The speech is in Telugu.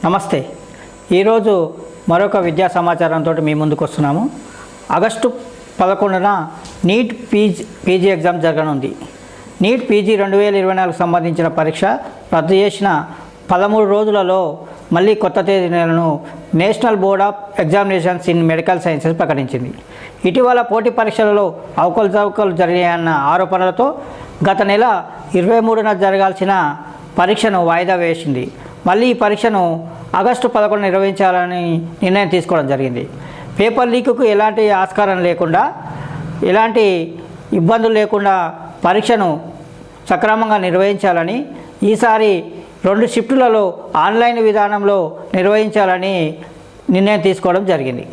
నమస్తే. ఈరోజు మరొక విద్యా సమాచారంతో మీ ముందుకు వస్తున్నాము. ఆగస్టు 11న నీట్ పీజీ ఎగ్జామ్ జరగనుంది. నీట్ పీజీ 2024 సంబంధించిన పరీక్ష రద్దు చేసిన 13 రోజులలో మళ్ళీ కొత్త తేదీలను national board of examinations in medical sciences ప్రకటించింది. ఇటీవల పోటీ పరీక్షలలో అవకతవకలు జరిగాయన్న ఆరోపణలతో గత నెల 23న జరగాల్సిన పరీక్షను వాయిదా వేసింది. మళ్ళీ ఈ పరీక్షను ఆగస్టు 11 నిర్వహించాలని నిర్ణయం తీసుకోవడం జరిగింది. పేపర్ లీకుకు ఎలాంటి ఆస్కారం లేకుండా, ఎలాంటి ఇబ్బందులు లేకుండా పరీక్షను సక్రమంగా నిర్వహించాలని, ఈసారి 2 షిఫ్టులలో ఆన్లైన్ విధానంలో నిర్వహించాలని నిర్ణయం తీసుకోవడం జరిగింది.